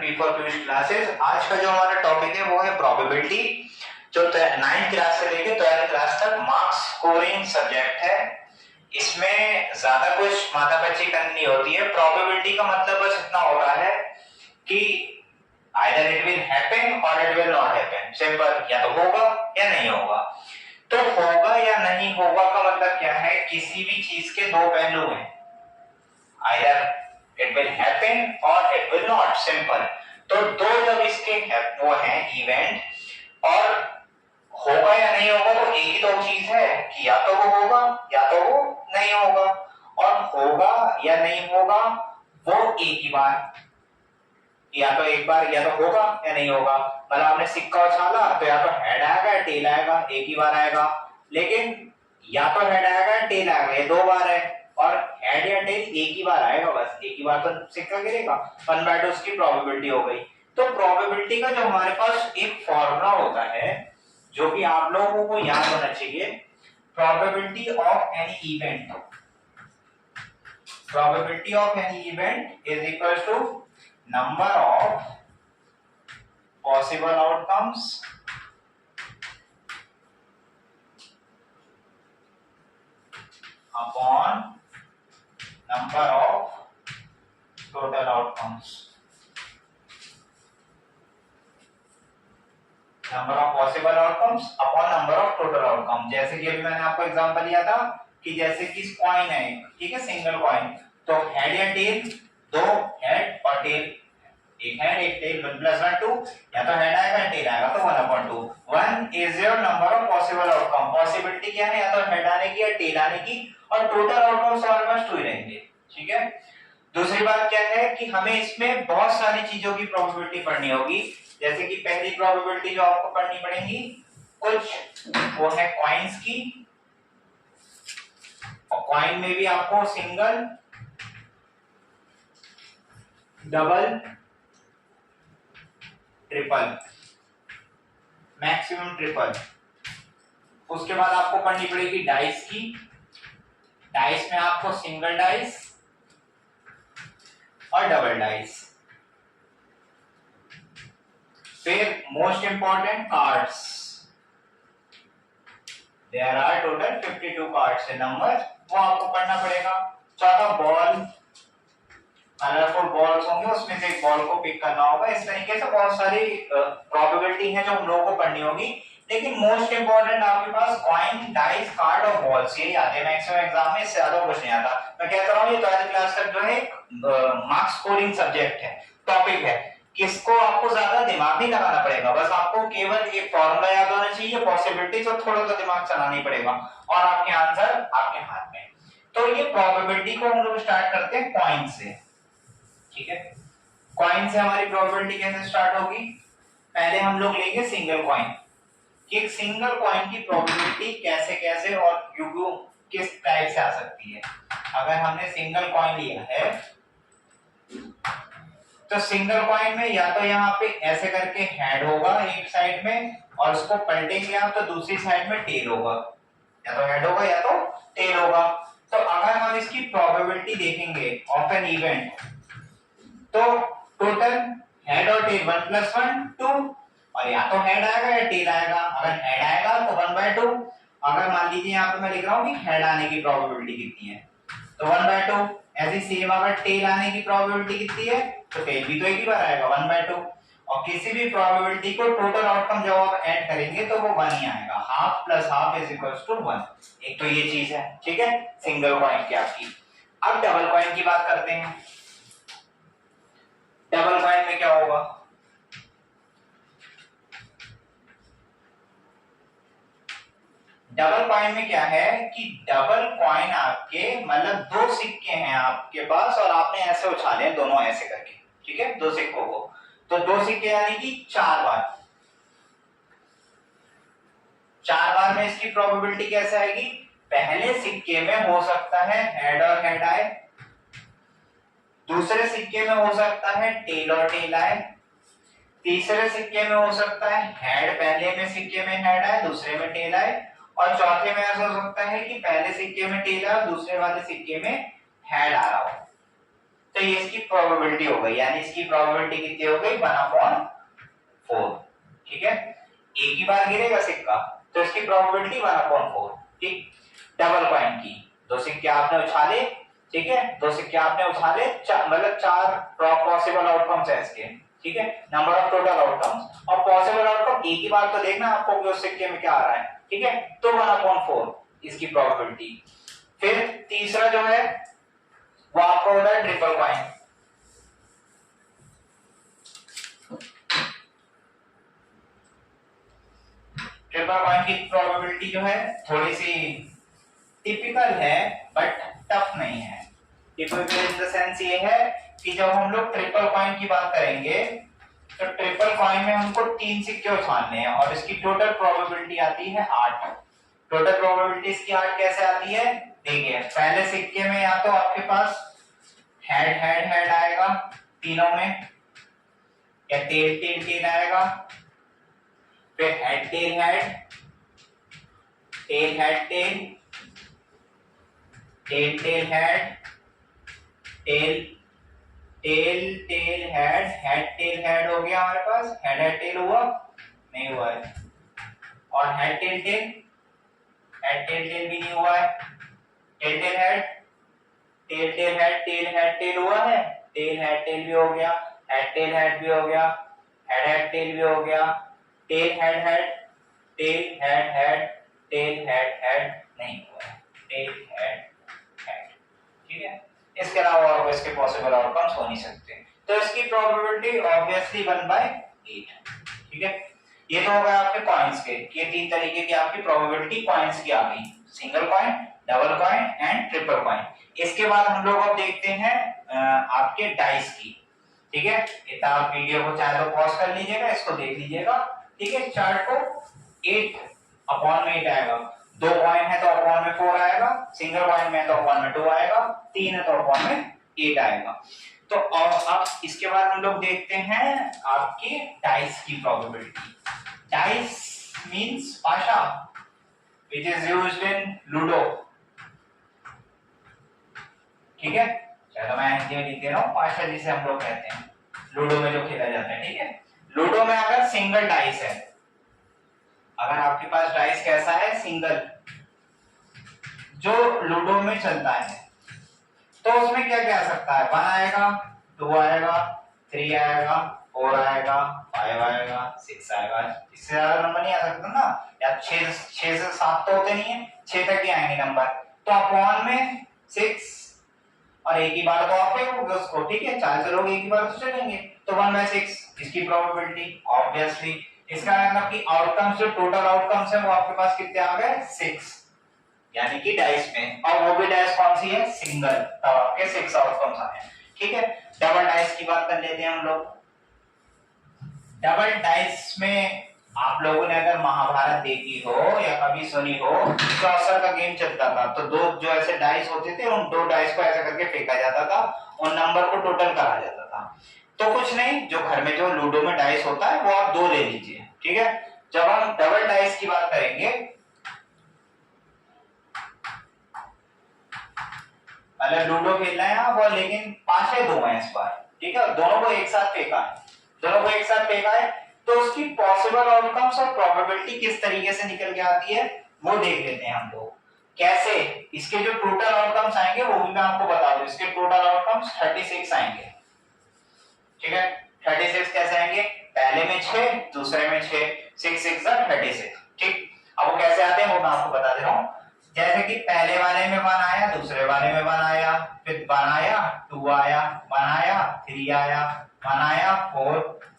P for quiz classes. आज का जो हमारा टॉपिक है वो है प्रोबेबिलिटी, जो 9th क्लास से लेकर 12th क्लास तक मार्क्स स्कोरिंग सब्जेक्ट है। इसमें ज्यादा कुछ माथापच्ची करनी नहीं होती है। प्रोबेबिलिटी का मतलब बस इतना होता है कि either it will happen or it will not happen, simple, या तो होगा या नहीं होगा। तो होगा या नहीं होगा का मतलब क्या है, किसी भी चीज के दो पहलू हैं, either it will happen or it will not, simple. तो दो जब इसके वो हैं इवेंट, और होगा या नहीं होगा तो एक ही तो चीज है कि या तो वो होगा या तो वो नहीं होगा, और होगा या नहीं होगा वो एक ही बार, या तो एक बार या तो होगा या नहीं होगा। मतलब आपने सिक्का उछाला तो या तो हेड आएगा या टेल आएगा, एक ही बार आएगा। लेकिन या तो हेड आएगा या टेल आएगा, ये दो बार है, और हेड या टेल एक ही बार आएगा, बस एक ही बार तो सिक्का गिरेगा। 1/2 उसकी प्रोबेबिलिटी हो गई। तो प्रोबेबिलिटी का जो हमारे पास एक फॉर्मूला होता है जो कि आप लोगों को याद होना चाहिए, probability of any event, probability of any event is equal to number of possible outcomes upon number of total outcomes, number of possible outcomes upon number of total outcomes। जैसे कि अभी मैंने आपको एग्जांपल दिया था कि जैसे कि कॉइन है, ठीक है, सिंगल कॉइन, तो हेड या टेल, दो हेड और टेल, एक हेड एक टेल, 1 + 1 2, या तो हेड आएगा या टेल आएगा, तो 1/2। 1 is your number of possible outcome. Possibility क्या है, या तो हेड आने की या टेल आने की, और टोटल आउटकम्स हमारे पास 2 ही रहेंगे, ठीक है। दूसरी बात क्या है कि हमें इसमें बहुत सारी चीजों की प्रोबेबिलिटी पढ़नी होगी। जैसे कि पहली प्रोबेबिलिटी जो आपको पढ़नी पड़ेगी कुछ वो है कॉइन्स की, और कॉइन में भी आपको single, double, triple, maximum triple. उसके बाद आपको पढ़नी पड़ेगी डाइस की। डाइस में आपको सिंगल डाइस और डबल डाइस। फिर most important cards, there are total 52 cards है नंबर, वो आपको पढ़ना पड़ेगा। चौथा बॉल, कलरफुल बॉल्स होंगे, उसमें से एक बॉल को पिक करना होगा। इस तरीके से बहुत सारी प्रोबेबिलिटी है जो हम लोगों को पढ़नी होगी। लेकिन मोस्ट इंपॉर्टेंट आपके पास कॉइन, डाइस, कार्ड और बॉल्स, यही आते हैं मैक्सिमम एग्जाम में, इससे ज्यादा कुछ नहीं आता। मैं कहता रहा हूँ ये 12th क्लास तक जो है मार्क्स स्कोरिंग सब्जेक्ट है, टॉपिक है, किसको आपको ज्यादा दिमाग नहीं लगाना पड़ेगा, बस आपको केवल एक फॉर्मूला याद होना चाहिए, पॉसिबिलिटी तो थोड़ा सा दिमाग चलाना ही पड़ेगा, और आपके आंसर आपके हाथ में। तो ये प्रोबेबिलिटी को हम लोग स्टार्ट करते हैं कॉइन से, ठीक है। कॉइन से हमारी प्रोबेबिलिटी कैसे स्टार्ट होगी, पहले हम लोग लेंगे सिंगल कॉइन, कि एक सिंगल कॉइन की प्रोबेबिलिटी कैसे कैसे और क्यों किस टाइप से आ सकती है। अगर हमने सिंगल कॉइन लिया है तो सिंगल कॉइन में या तो यहाँ पे ऐसे करके हेड होगा एक साइड में, और उसको पलटेंगे आप तो दूसरी साइड में टेल होगा, या तो हेड होगा या तो टेल होगा। तो अगर हम इसकी प्रोबेबिलिटी देखेंगे ऑफ एन इवेंट, तो टोटल हेड और टेल 1 + 1 2, और या तो हेड आएगा या टेल आएगा। अगर हेड आएगा तो 1/2। अगर मान लीजिए यहाँ पे मैं लिख रहा हूँ कि हेड आने की प्रोबेबिलिटी कितनी है, तो 1/2। ऐसे सेम अगर टेल आने की प्रोबेबिलिटी कितनी है, तो टेल भी तो एक ही बार आएगा, 1/2। और किसी भी प्रोबेबिलिटी को टोटल आउटकम जब आप ऐड करेंगे तो वो 1 ही आएगा, half plus half is equals to 1। एक तो ये चीज है, ठीक है, सिंगल कॉइन की आपकी। अब डबल कॉइन की बात करते हैं। डबल कॉइन में क्या होगा, डबल कॉइन में क्या है कि डबल कॉइन आपके, मतलब दो सिक्के हैं आपके पास, और आपने ऐसे उछाले दोनों ऐसे करके, ठीक है, दो सिक्कों को, तो दो सिक्के यानी कि 4 बार। 4 बार में इसकी प्रोबेबिलिटी कैसे आएगी, पहले सिक्के में हो सकता है हेड और हेड आए, दूसरे सिक्के में हो सकता है टेल और टेल आए, तीसरे सिक्के में हो सकता है हेड पहले में सिक्के में हेड आए दूसरे में टेल आए, और चौथे में ऐसा हो सकता है कि पहले सिक्के में टेल आए दूसरे वाले सिक्के में हेड आ रहा हो। तो ये इसकी प्रोबेबिलिटी हो गई, यानी इसकी प्रोबेबिलिटी कितनी हो गई 1/4। ठीक है, एक ही बार गिरेगा सिक्का तो इसकी प्रोबेबिलिटी 1/4। ठीक, डबल कॉइन की दो सिक्के आपने उछाले, ठीक है, दो सिक्के आपने उछाले, मतलब 4 पॉसिबल आउटकम्स है इसके। ठीक है, नंबर ऑफ टोटल आउटकम्स, और पॉसिबल आउटकम एक ही बार तो देखना आपको कि उस सिक्के में क्या आ रहा है। ठीक है, तो 1/4 इसकी प्रोबेबिलिटी। फिर तीसरा जो है वो आपको होता है ट्रिपल कॉइन। ट्रिपल कॉइन की प्रोबेबिलिटी जो है थोड़ी सी टिपिकल है बट टफ नहीं है। टिपिकल इन द सेंस ये है कि जब हम लोग ट्रिपल कॉइन की बात करेंगे तो ट्रिपल कॉइन में हमको 3 सिक्के उछालने हैं और इसकी टोटल प्रोबेबिलिटी आती है 8। टोटल प्रोबेबिलिटी इसकी 8 कैसे आती है, देखिए पहले सिक्के में या तो आपके पास हेड हेड हेड आएगा तीनों में, या टेल टेल टेल आएगा, फिर head tail head, tail head tail, tail tail head, tail tail tail head, head tail head हो गया हमारे पास, हेड हेड टेल हुआ नहीं हुआ है, और head tail tail, head tail tail भी नहीं हुआ है, tail tail head, tail tail head, tail head tail हुआ है, टेल हेड टेल भी हो गया, हेड टेल हेड भी हो गया, हेड हेड टेल भी हो गया, tell head head, tail head head, tail head head नहीं हुआ है, टेल हेड हेड। ठीक है, इसके अलावा और इसके पॉसिबल आउटकम्स हो नहीं सकते, तो इसकी प्रोबेबिलिटी ऑब्वियसली 1/8। ठीक है, ये तो हो गया आपके कॉइन्स के, ये 3 तरीके की आपकी प्रोबेबिलिटी कॉइन्स की आ गई, single coin, double coin and triple coin. इसके बाद हम लोग अब देखते हैं आपके डाइस की। ठीक है, इतना आप वीडियो को चाहे तो पॉज कर लीजिएगा, इसको देख लीजिएगा। ठीक है, चार्ट को 8/8 आएगा, 2 कॉइन है तो अपॉन में 4 आएगा, सिंगल कॉइन में तो अपॉन में 2 आएगा, 3 है तो अपॉन में 8 आएगा। तो अब इसके बाद हम लोग देखते हैं आपकी डाइस की probability. Dice means Pasha which is used in ludo. ठीक है, चलो मैं हिंदी में लिख दे रहा हूँ, पाशा जिसे हम लोग कहते हैं लूडो में जो खेला जाता है। ठीक है, लूडो में अगर सिंगल डाइस है, अगर आपके पास डाइस कैसा है सिंगल, जो लूडो में चलता है, तो उसमें क्या क्या आ सकता है, 1 आएगा, 2 आएगा, 3 आएगा, 4 आएगा, 5 आएगा, 6 आएगा, इससे ज्यादा नंबर नहीं आ सकता ना, या 6 से 7 तो होते नहीं है, 6 तक ही आएंगे नंबर, तो अपॉन में 6, और एक ही बार तो आप फेंकोगे उसको। ठीक है, 4 से लोग एक ही बार तो चलेंगे, तो 1/6 इसकी प्रोबेबिलिटी ऑब्वियसली। इसका मतलब कि आउटकम्स, जो टोटल आउटकम्स है वो आपके पास कितने आ गए 6, यानी कि डाइस में, और वो भी डाइस कौन सी है सिंगल, तब आपके 6 आउटकम्स आए। ठीक है, डबल डाइस की बात कर लेते हैं हम लोग। डबल डाइस में आप लोगों ने अगर महाभारत देखी हो या कभी सुनी हो, चौसर का गेम चलता था, तो 2 जो ऐसे डाइस होते थे, उन 2 डाइस को ऐसे करके फेंका जाता था और नंबर को टोटल कहा जाता था। तो कुछ नहीं, जो घर में जो लूडो में डाइस होता है वो आप 2 ले लीजिए। ठीक है, जब हम डबल डाइस की बात करेंगे, मतलब लूडो खेलना है आप, और लेकिन पांचे 2 हैं इस बार। ठीक है, दोनों को एक साथ फेंका है, दोनों को एक साथ फेंका है, तो उसकी पॉसिबल आउटकम्स और प्रोबेबिलिटी किस तरीके से निकल के आती है वो देख लेते हैं हम लोग। कैसे, इसके जो टोटल आउटकम्स आएंगे वो भी मैं आपको बता दूं, इसके टोटल आउटकम्स 36 आएंगे। ठीक है, 36 कैसे आएंगे, पहले में 6, दूसरे में 6, 6 6 36। ठीक, अब वो कैसे आते हैं वो मैं आपको बता दे रहा हूँ। जैसे कि पहले वाले में 1 आया, दूसरे वाले में 1 आया, फिर 1 आया, 2 आया, 1 आया, 3 आया, 1 आया, 4,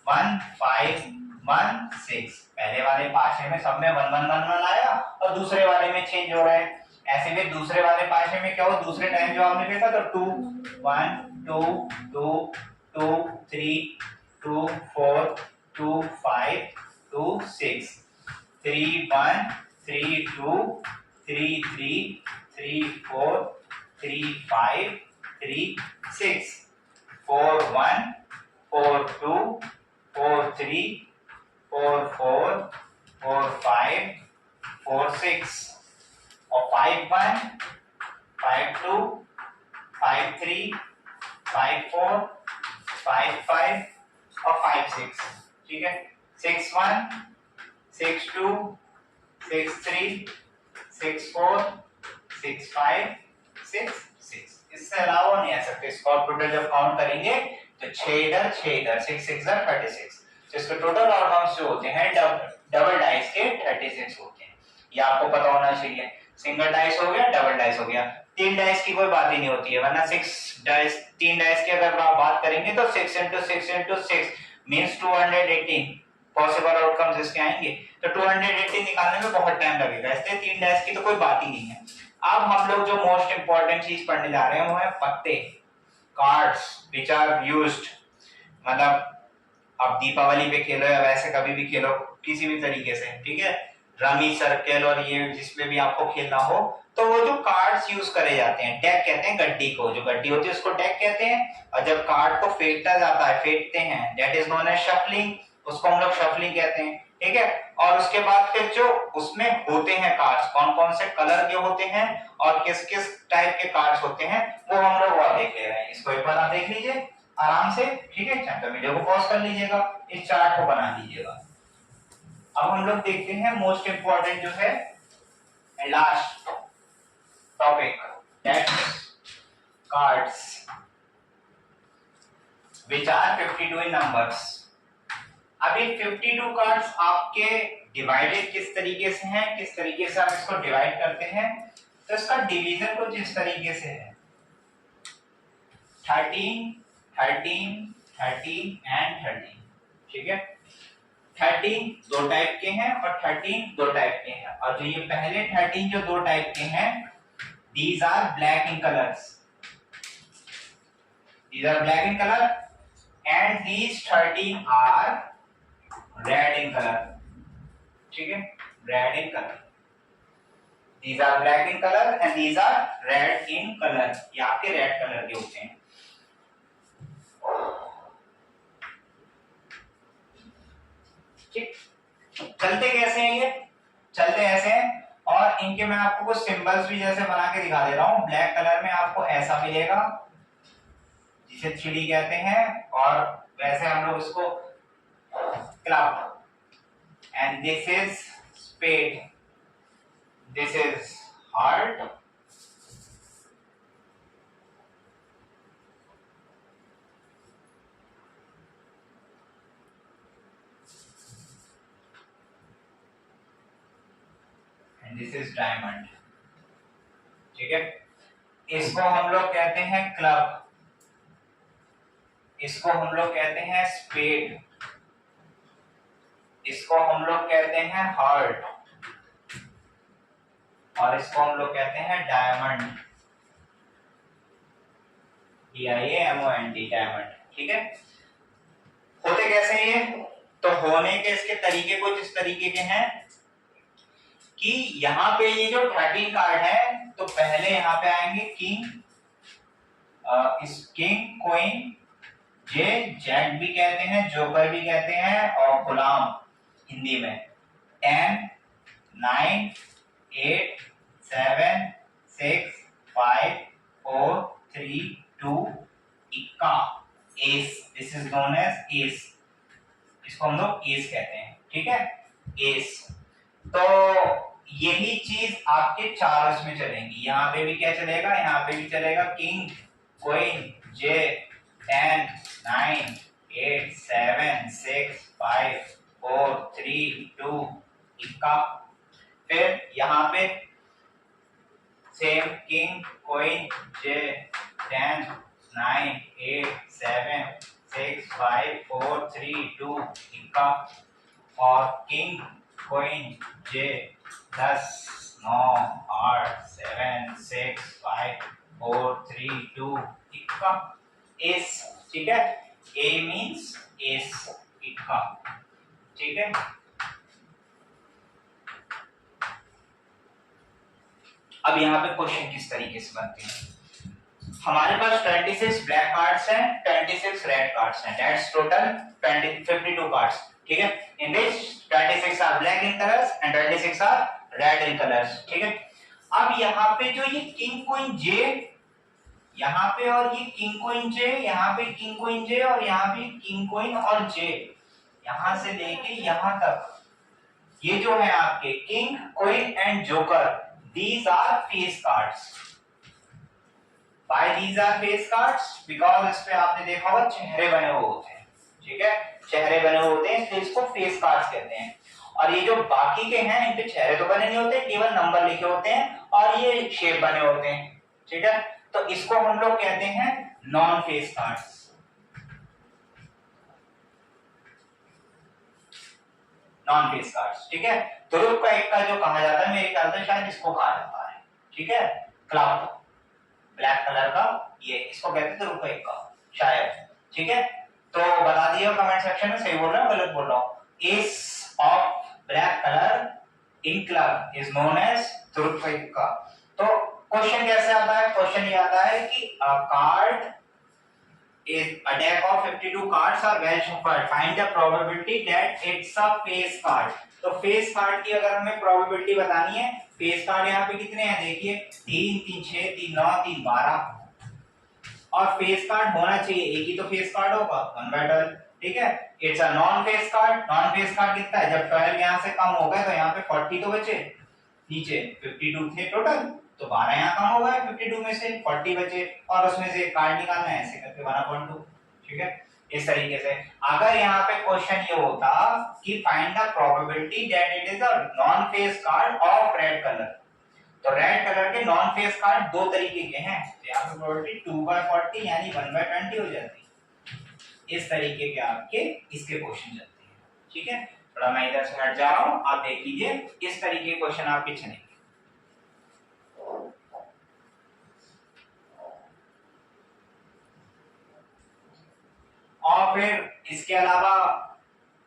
1, 5, 1, 6। पहले वाले पाशे में सब में 1 1 1 1 आया, और दूसरे वाले में चेंज हो रहा है। ऐसे में दूसरे वाले पाशे में क्या हो, दूसरे टाइम जो आपने फेंका तो 2 1 2 2 2 3 2 4 2 5 2 6 3 1 3 2 3 3 3 4 3 5 3 6 4 1 4 2 4 3 4 4 4 5 4 6, और 5 1 5 2 5 3 5-4, 5-5 और 5-6, ठीक है। 6-1, 6-2, 6-3, 6-4, 6-5, 6-6। इससे अलावा नहीं आ सकते। स्कोर टोटल जब काउंट करेंगे तो 6 इधर 6 इधर, 6-6 36। तो इसके टोटल आउटकम्स जो होते हैं डबल डाइस के 36 होते हैं। ये आपको पता होना चाहिए। सिंगल डाइस हो गया, डबल डाइस हो गया। 3 डाइस की कोई बात ही नहीं होती है, वरना 6 डाइस 3 डाइस की अगर आप बात करेंगे तो 6 × 6 × 6 मींस 218 पॉसिबल आउटकम्स इसके आएंगे। तो 218 निकालने में बहुत टाइम लगेगा, इसलिए 3 डाइस की तो कोई बात ही नहीं है। अब हम लोग जो मोस्ट इंपॉर्टेंट चीज पढ़ने जा रहे हैं वो है पत्ते, कार्ड्स व्हिच आर यूज्ड। मतलब आप दीपावली पे खेलो या वैसे कभी भी खेलो किसी भी तरीके से, ठीक है, रमी सर्कल और ये जिसमें भी आपको खेलना हो, तो वो जो कार्ड्स यूज करे जाते हैं, डेक कहते हैं गड्डी को, जो गड्डी होती है उसको डेक कहते हैं। और जब कार्ड को फेंटा जाता है, फेंटते हैं, that is known as shuffling, उसको हम लोग शफलिंग कहते हैं, ठीक है। और उसके बाद फिर जो उसमें होते हैं कार्ड्स, कौन कौन से कलर के होते हैं और किस किस टाइप के कार्ड्स होते हैं, वो हम लोग वहां देख ले रहे हैं। इसको एक बार आप देख लीजिए आराम से, ठीक है। चैप्टर वीडियो को पॉज कर लीजिएगा, इस चार्ट को बना लीजिएगा। अब हम लोग देखते हैं मोस्ट इंपॉर्टेंट जो है last topic, that's cards which are 52 in numbers. अब ये 52 कार्ड्स आपके डिवाइडेड किस तरीके से हैं, किस तरीके से आप इसको डिवाइड करते हैं, तो इसका डिवीजन कुछ इस तरीके से है, 13, 13, 13 एंड 13, ठीक है। 13 दो टाइप के हैं और 13 दो टाइप के हैं। और जो ये पहले 13 जो दो टाइप के हैं, these are black in colors, these are black in color, and these 13 are red in color, ठीक है, red in color, these are black in color and these are red in color, ये आपके red colour के होते हैं। ठीक, चलते कैसे हैं ये, चलते ऐसे हैं, और इनके मैं आपको कुछ सिंबल्स भी जैसे बना के दिखा दे रहा हूं। ब्लैक कलर में आपको ऐसा मिलेगा जिसे 3D कहते हैं, और वैसे हम लोग इसको club, and this is spade, this is heart, and this is diamond, ठीक है। इसको हम लोग कहते हैं क्लब, इसको हम लोग कहते हैं स्पेड, इसको हम लोग कहते हैं हार्ट, और इसको हम लोग कहते हैं डायमंड, DIAMOND, डायमंड, ठीक है। होते कैसे हैं ये, तो होने के इसके तरीके कुछ इस तरीके के हैं कि यहाँ पे ये जो 13 कार्ड है, तो पहले यहाँ पे आएंगे किंग, इस किंग, क्वीन, जैक भी कहते हैं, जोकर भी कहते हैं, और गुलाम हिंदी में, 10, 9, 8, 7, 6, 5, 4, 3, 2, इक्का, ace, this is known as ace, इसको हम लोग एस कहते हैं, ठीक है, एस। तो यही चीज आपके चार उसमें चलेंगी, यहाँ पे भी क्या चलेगा, यहाँ पे भी चलेगा किंग, क्वीन, जे, 10, 9, 8, 7, 6, 5, 4, 3, 2, इक्का। फिर यहाँ पे सेम किंग, क्वीन, जे, 10, 9, 8, 7, 6, 5, 4, 3, 2, इक्का, और किंग, क्वीन, जे, 10, 9, 8, 7, 6, 5, 4, 3, 2, इक्का, एस, ठीक है। ए मीन्स एस, इक्का, ठीक है। अब यहाँ पे क्वेश्चन किस तरीके से बनते हैं, हमारे पास 26 ब्लैक कार्ड्स हैं, 26 रेड कार्ड्स हैं, दैट्स टोटल 52 कार्ड्स, ठीक है। In this 26 are black in colours and 26 are red in colours, ठीक है। अब यहाँ पे जो ये किंग, क्वीन, जे, यहाँ पे और ये किंग क्वीन जे, यहाँ पे किंग क्वीन जे और यहाँ पे किंग क्वीन और जे, यहाँ से लेके यहाँ तक ये जो है आपके king queen and joker, these are face cards. Why these are face cards? Because इस पे आपने देखा होगा चेहरे बने हुए होते हैं, ठीक है, चेहरे बने हुए होते हैं इसलिए इसको फेस कार्ड्स कहते हैं। और ये जो बाकी के हैं इन पे चेहरे तो बने नहीं होते, केवल नंबर लिखे होते हैं और ये शेप बने होते हैं, ठीक है। तो इसको हम लोग कहते हैं non face cards. Non face cards, ठीक है। ध्रुव का एक का जो कहा जाता है, मेरे ख्याल से शायद इसको कहा जाता है, ठीक है, क्लाउड, ब्लैक कलर का, ये इसको कहते हैं ध्रुव का एक का शायद, ठीक है। तो बता दिए कमेंट सेक्शन में, सही बोल रहा हूँ गलत बोल रहा हूँ। Ace of black colour in club is known as Dhruv का एक का। तो क्वेश्चन कैसे आता है? क्वेश्चन ये आता है कि अ card a deck of 52 cards are well shuffled, find the probability that it's a face card। तो फेस कार्ड की अगर हमें प्रोबेबिलिटी बतानी है, फेस कार्ड यहाँ पे कितने हैं देखिए, 3 3 6 3 9 3 12, और फेस कार्ड होना चाहिए एक ही तो फेस कार्ड होगा 1/12, ठीक है। It's a non face card. Non face card कितना है? जब 12 यहाँ से कम हो गए तो यहाँ पे 40 तो बचे, नीचे 52 थे टोटल, तो 12 यहाँ कम हो गए 52 में से 40 बचे, और उसमें से कार्ड निकालना है, ऐसे करके 12.2, ठीक है। इस तरीके से अगर यहाँ पे क्वेश्चन ये होता कि find the probability that it is a non face card of red colour, तो रेड कलर के नॉन फेस कार्ड दो तरीके के हैं, तो यहाँ पे प्रोबेबिलिटी 2/40 यानी 1/20 हो जाती। इस तरीके के आपके इसके क्वेश्चन जाते हैं, ठीक है। थोड़ा मैं इधर से हट जा रहा हूँ, आप देख लीजिए इस तरीके के क्वेश्चन आपके चलेंगे। और फिर इसके अलावा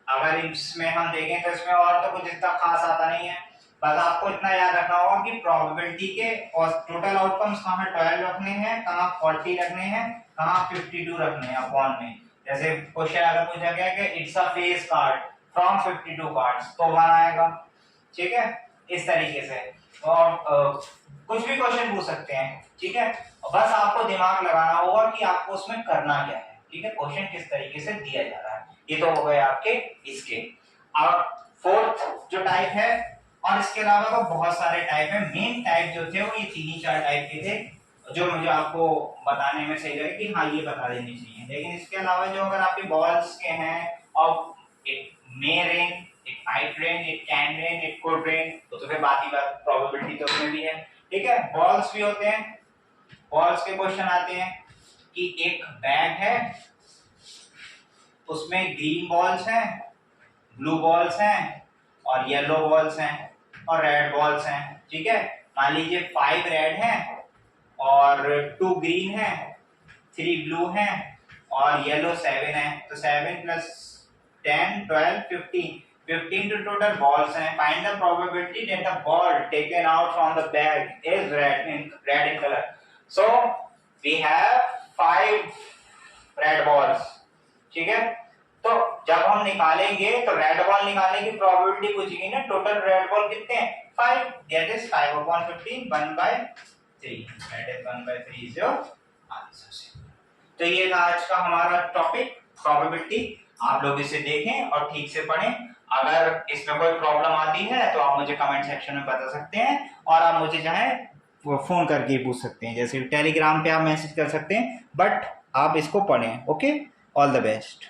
अगर इसमें हम देखें तो इसमें और तो कुछ इतना खास आता नहीं है, बस आपको इतना याद रखना होगा कि प्रोबेबिलिटी के और टोटल आउटकम्स कहाँ 12 रखने हैं, कहाँ 40 रखने हैं, कहाँ 52 रखने हैं अपॉन में। जैसे क्वेश्चन अगर पूछा गया कि it's a face card from 52 cards, तो 1 आएगा, ठीक है। इस तरीके से और कुछ भी क्वेश्चन पूछ सकते हैं, ठीक है। बस आपको दिमाग लगाना होगा कि आपको उसमें करना क्या है, ठीक है, क्वेश्चन किस तरीके से दिया जा रहा है। ये तो हो गए आपके इसके। अब फोर्थ जो टाइप है, और इसके अलावा तो बहुत सारे टाइप है, मेन टाइप जो थे वो ये 3 ही 4 टाइप के थे जो मुझे आपको बताने में सही लगे कि हाँ ये बता देनी चाहिए। लेकिन इसके अलावा जो अगर आपके बॉल्स के हैं, और it may rain, it might rain, it can rain, it could rain, तो फिर बात ही बात, प्रोबेबिलिटी तो उसमें भी है, ठीक है। बॉल्स भी होते हैं, बॉल्स के क्वेश्चन आते हैं कि एक बैग है, उसमें ग्रीन बॉल्स हैं, ब्लू बॉल्स हैं और येलो बॉल्स हैं और रेड बॉल्स हैं, ठीक है। मान लीजिए 5 रेड हैं और 2 ग्रीन हैं, 3 ब्लू हैं और येलो 7 है, तो 7 + 10 12 15 to total balls हैं। Find the probability that the ball taken out from the bag is red in color. So we have 5 red balls, ठीक है। तो जब हम निकालेंगे तो रेड बॉल निकालने की प्रोबेबिलिटी पूछेगी ना, टोटल रेड बॉल कितने हैं 5, that is 5/15 1/3, that is 1/3 is your answer. तो ये था आज का हमारा टॉपिक प्रोबेबिलिटी। आप लोग इसे देखें और ठीक से पढ़ें। अगर इसमें कोई प्रॉब्लम आती है तो आप मुझे कमेंट सेक्शन में बता सकते हैं, और आप मुझे चाहे वो फोन करके पूछ सकते हैं, जैसे टेलीग्राम पे आप मैसेज कर सकते हैं, बट आप इसको पढ़ें। Okay, all the best.